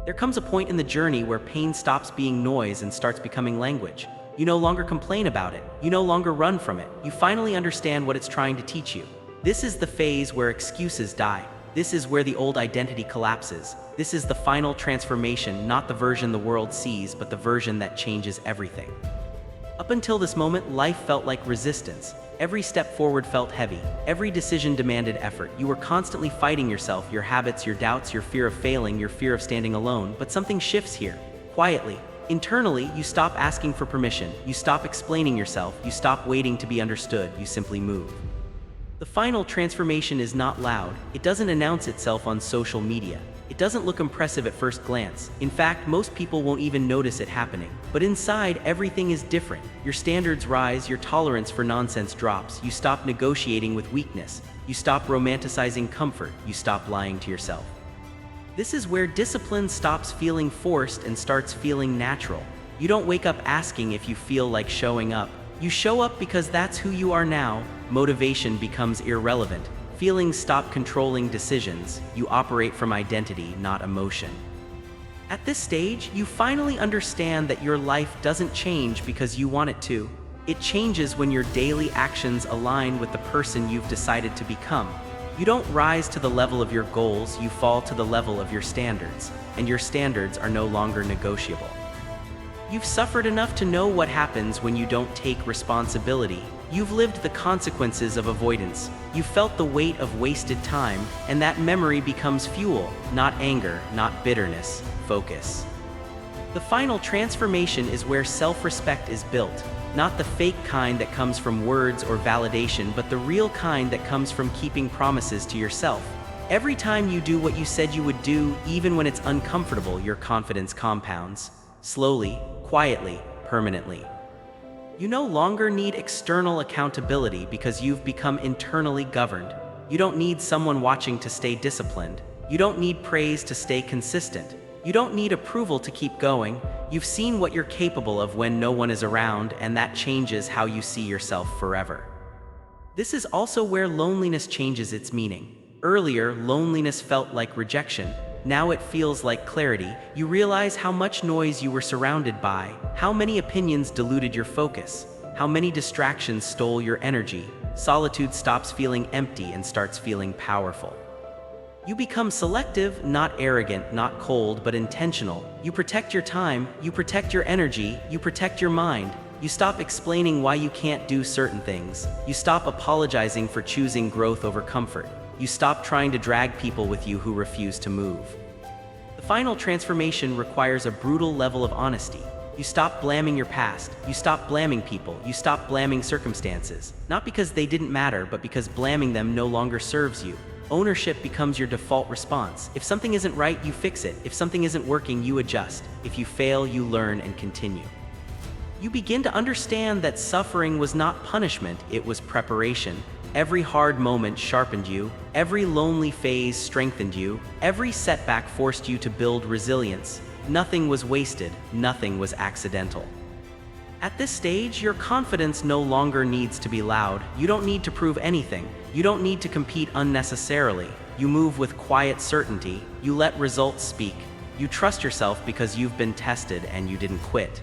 There comes a point in the journey where pain stops being noise and starts becoming language. You no longer complain about it. You no longer run from it. You finally understand what it's trying to teach you. This is the phase where excuses die. This is where the old identity collapses. This is the final transformation, not the version the world sees, but the version that changes everything. Up until this moment, life felt like resistance. Every step forward felt heavy. Every decision demanded effort. You were constantly fighting yourself, your habits, your doubts, your fear of failing, your fear of standing alone. But something shifts here, quietly. Internally, you stop asking for permission. You stop explaining yourself. You stop waiting to be understood. You simply move. The final transformation is not loud. It doesn't announce itself on social media. It doesn't look impressive at first glance. In fact, most people won't even notice it happening. But inside, everything is different. Your standards rise, your tolerance for nonsense drops. You stop negotiating with weakness. You stop romanticizing comfort. You stop lying to yourself. This is where discipline stops feeling forced and starts feeling natural. You don't wake up asking if you feel like showing up. You show up because that's who you are now. Motivation becomes irrelevant. Feelings stop controlling decisions. You operate from identity, not emotion. At this stage, you finally understand that your life doesn't change because you want it to. It changes when your daily actions align with the person you've decided to become. You don't rise to the level of your goals, you fall to the level of your standards, and your standards are no longer negotiable. You've suffered enough to know what happens when you don't take responsibility. You've lived the consequences of avoidance. You've felt the weight of wasted time, and that memory becomes fuel, not anger, not bitterness, focus. The final transformation is where self-respect is built, not the fake kind that comes from words or validation, but the real kind that comes from keeping promises to yourself. Every time you do what you said you would do, even when it's uncomfortable, your confidence compounds. Slowly, quietly, permanently. You no longer need external accountability because you've become internally governed. You don't need someone watching to stay disciplined. You don't need praise to stay consistent. You don't need approval to keep going. You've seen what you're capable of when no one is around, and that changes how you see yourself forever. This is also where loneliness changes its meaning. Earlier, loneliness felt like rejection. Now it feels like clarity. You realize how much noise you were surrounded by, how many opinions diluted your focus, how many distractions stole your energy. Solitude stops feeling empty and starts feeling powerful. You become selective, not arrogant, not cold, but intentional. You protect your time, you protect your energy, you protect your mind. You stop explaining why you can't do certain things. You stop apologizing for choosing growth over comfort. You stop trying to drag people with you who refuse to move. The final transformation requires a brutal level of honesty. You stop blaming your past. You stop blaming people. You stop blaming circumstances. Not because they didn't matter, but because blaming them no longer serves you. Ownership becomes your default response. If something isn't right, you fix it. If something isn't working, you adjust. If you fail, you learn and continue. You begin to understand that suffering was not punishment, it was preparation. Every hard moment sharpened you. Every lonely phase strengthened you. Every setback forced you to build resilience. Nothing was wasted. Nothing was accidental. At this stage, your confidence no longer needs to be loud. You don't need to prove anything. You don't need to compete unnecessarily. You move with quiet certainty. You let results speak. You trust yourself because you've been tested and you didn't quit.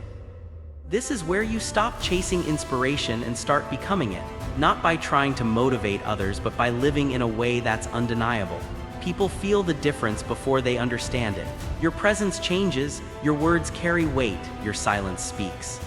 This is where you stop chasing inspiration and start becoming it. Not by trying to motivate others, but by living in a way that's undeniable. People feel the difference before they understand it. Your presence changes, your words carry weight, your silence speaks.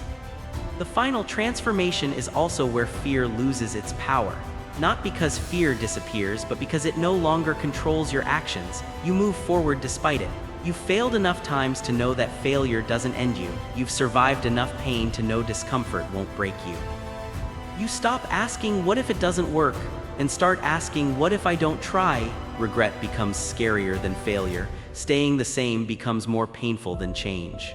The final transformation is also where fear loses its power. Not because fear disappears, but because it no longer controls your actions. You move forward despite it. You've failed enough times to know that failure doesn't end you. You've survived enough pain to know discomfort won't break you. You stop asking, what if it doesn't work, and start asking, what if I don't try? Regret becomes scarier than failure. Staying the same becomes more painful than change.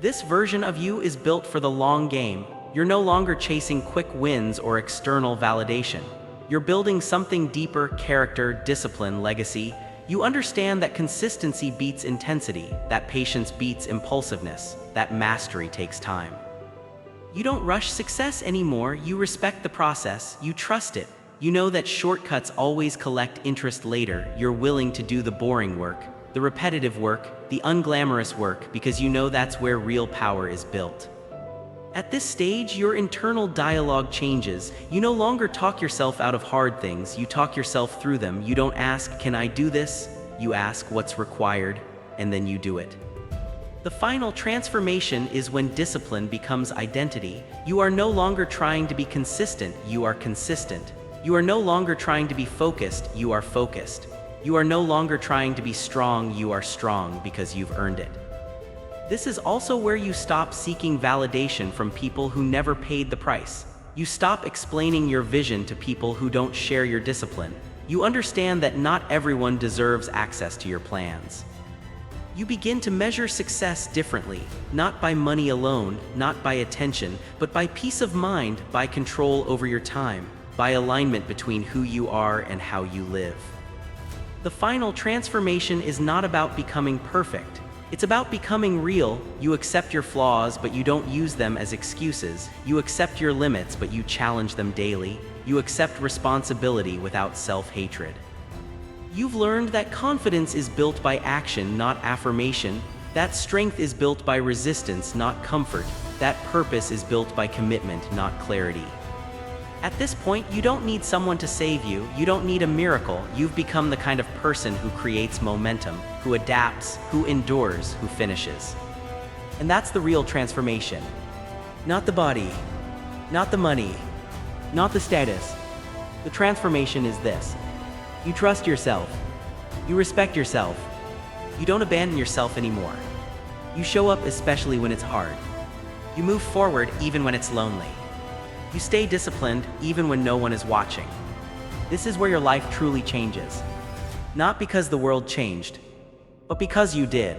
This version of you is built for the long game. You're no longer chasing quick wins or external validation. You're building something deeper: character, discipline, legacy. You understand that consistency beats intensity, that patience beats impulsiveness, that mastery takes time. You don't rush success anymore. You respect the process. You trust it. You know that shortcuts always collect interest later. You're willing to do the boring work. the repetitive work, the unglamorous work, because you know that's where real power is built. At this stage, your internal dialogue changes. You no longer talk yourself out of hard things, you talk yourself through them. You don't ask, "Can I do this?" You ask, "What's required?" and then you do it. The final transformation is when discipline becomes identity. You are no longer trying to be consistent, you are consistent. You are no longer trying to be focused, you are focused. You are no longer trying to be strong, you are strong because you've earned it. This is also where you stop seeking validation from people who never paid the price. You stop explaining your vision to people who don't share your discipline. You understand that not everyone deserves access to your plans. You begin to measure success differently, not by money alone, not by attention, but by peace of mind, by control over your time, by alignment between who you are and how you live. The final transformation is not about becoming perfect. It's about becoming real. You accept your flaws, but you don't use them as excuses. You accept your limits, but you challenge them daily. You accept responsibility without self-hatred. You've learned that confidence is built by action, not affirmation. That strength is built by resistance, not comfort. That purpose is built by commitment, not clarity. At this point, you don't need someone to save you. You don't need a miracle. You've become the kind of person who creates momentum, who adapts, who endures, who finishes. And that's the real transformation. Not the body, not the money, not the status. The transformation is this. You trust yourself. You respect yourself. You don't abandon yourself anymore. You show up especially when it's hard. You move forward even when it's lonely. You stay disciplined even when no one is watching. This is where your life truly changes. Not because the world changed, but because you did.